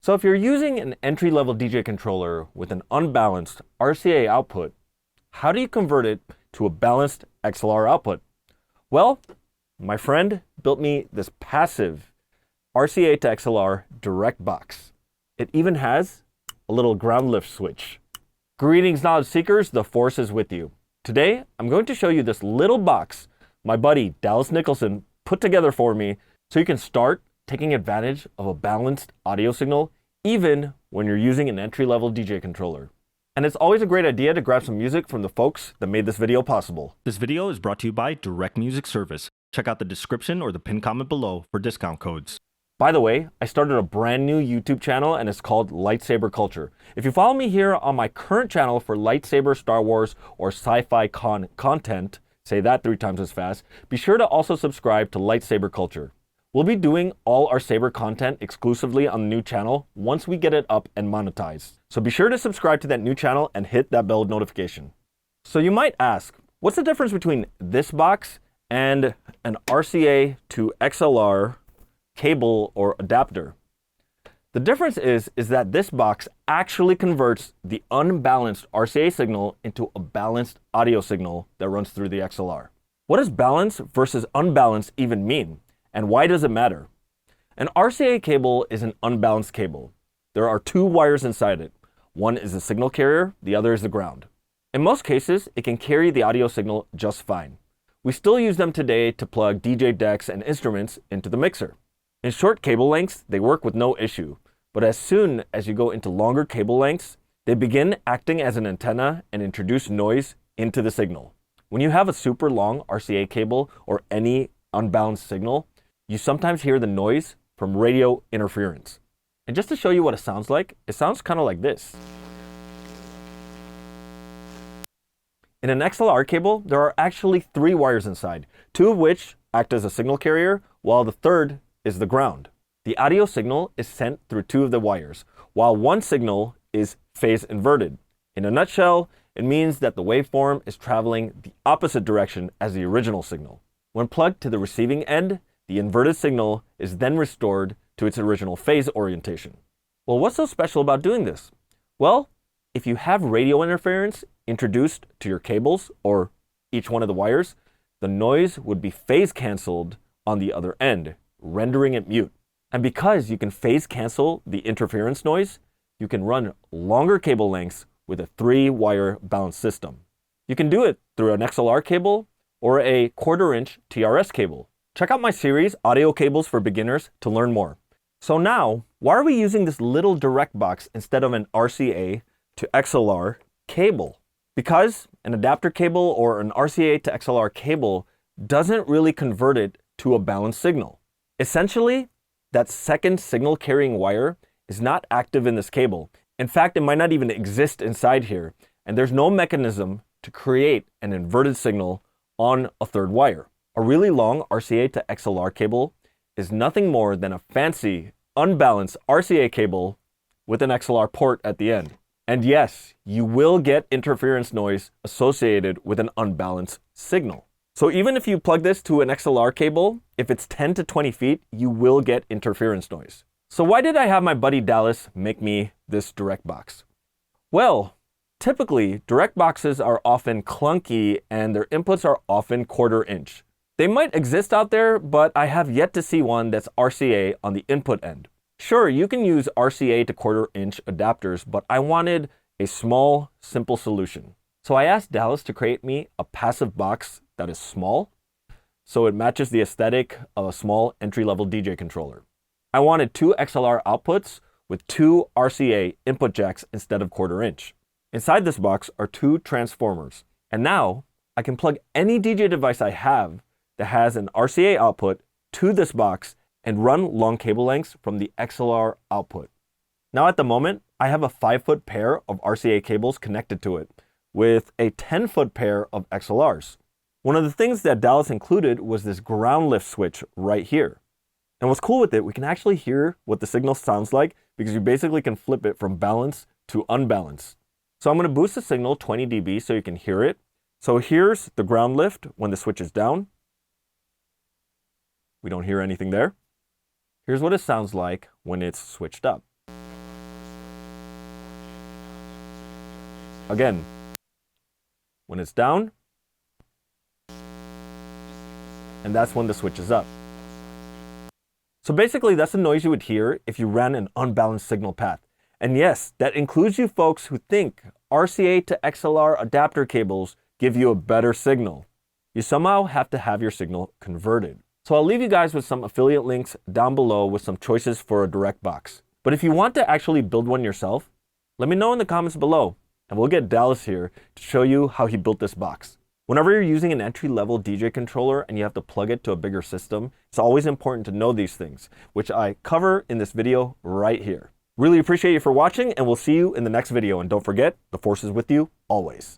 So if you're using an entry-level DJ controller with an unbalanced RCA output, how do you convert it to a balanced XLR output? Well, my friend built me this passive RCA to XLR Direct Box. It even has a little ground lift switch. Greetings, knowledge seekers, the force is with you. Today, I'm going to show you this little box my buddy Dallas Nicholson put together for me so you can start taking advantage of a balanced audio signal even when you're using an entry-level DJ controller. And it's always a great idea to grab some music from the folks that made this video possible. This video is brought to you by Direct Music Service. Check out the description or the pinned comment below for discount codes. By the way, I started a brand new YouTube channel and it's called Lightsaber Culture. If you follow me here on my current channel for lightsaber, Star Wars, or sci-fi content, say that 3 times as fast, be sure to also subscribe to Lightsaber Culture. We'll be doing all our saber content exclusively on the new channel once we get it up and monetized. So be sure to subscribe to that new channel and hit that bell notification. So you might ask, what's the difference between this box and an RCA to XLR cable or adapter? The difference is that this box actually converts the unbalanced RCA signal into a balanced audio signal that runs through the XLR. What does balance versus unbalanced even mean? And why does it matter? An RCA cable is an unbalanced cable. There are 2 wires inside it. One is the signal carrier, the other is the ground. In most cases, it can carry the audio signal just fine. We still use them today to plug DJ decks and instruments into the mixer. In short cable lengths, they work with no issue. But as soon as you go into longer cable lengths, they begin acting as an antenna and introduce noise into the signal. When you have a super long RCA cable or any unbalanced signal, you sometimes hear the noise from radio interference. And just to show you what it sounds like, it sounds kind of like this. In an XLR cable, there are actually 3 wires inside, 2 of which act as a signal carrier, while the third is the ground. The audio signal is sent through 2 of the wires, while one signal is phase inverted. In a nutshell, it means that the waveform is traveling the opposite direction as the original signal. When plugged to the receiving end, the inverted signal is then restored to its original phase orientation. Well, what's so special about doing this? Well, if you have radio interference introduced to your cables or each one of the wires, the noise would be phase canceled on the other end, rendering it mute. And because you can phase cancel the interference noise, you can run longer cable lengths with a 3-wire balanced system. You can do it through an XLR cable or a 1/4-inch TRS cable. Check out my series, Audio Cables for Beginners, to learn more. So now, why are we using this little direct box instead of an RCA to XLR cable? Because an adapter cable or an RCA to XLR cable doesn't really convert it to a balanced signal. Essentially, that second signal carrying wire is not active in this cable. In fact, it might not even exist inside here, and there's no mechanism to create an inverted signal on a 3rd wire. A really long RCA to XLR cable is nothing more than a fancy, unbalanced RCA cable with an XLR port at the end. And yes, you will get interference noise associated with an unbalanced signal. So even if you plug this to an XLR cable, if it's 10 to 20 feet, you will get interference noise. So why did I have my buddy Dallas make me this direct box? Well, typically, direct boxes are often clunky and their inputs are often 1/4-inch. They might exist out there, but I have yet to see one that's RCA on the input end. Sure, you can use RCA to 1/4-inch adapters, but I wanted a small, simple solution. So I asked Dallas to create me a passive box that is small, so it matches the aesthetic of a small entry-level DJ controller. I wanted 2 XLR outputs with 2 RCA input jacks instead of 1/4-inch. Inside this box are 2 transformers. And now I can plug any DJ device I have that has an RCA output to this box and run long cable lengths from the XLR output. Now at the moment, I have a 5-foot pair of RCA cables connected to it with a 10-foot pair of XLRs. One of the things that Dallas included was this ground lift switch right here. And what's cool with it, we can actually hear what the signal sounds like because you basically can flip it from balance to unbalanced. So I'm going to boost the signal 20 dB so you can hear it. So here's the ground lift when the switch is down. We don't hear anything there. Here's what it sounds like when it's switched up. Again, when it's down, and that's when the switch is up. So basically, that's the noise you would hear if you ran an unbalanced signal path. And yes, that includes you folks who think RCA to XLR adapter cables give you a better signal. You somehow have to have your signal converted. So I'll leave you guys with some affiliate links down below with some choices for a direct box. But if you want to actually build one yourself, let me know in the comments below, and we'll get Dallas here to show you how he built this box. Whenever you're using an entry-level DJ controller and you have to plug it to a bigger system, it's always important to know these things, which I cover in this video right here. Really appreciate you for watching, and we'll see you in the next video. And don't forget, the force is with you always.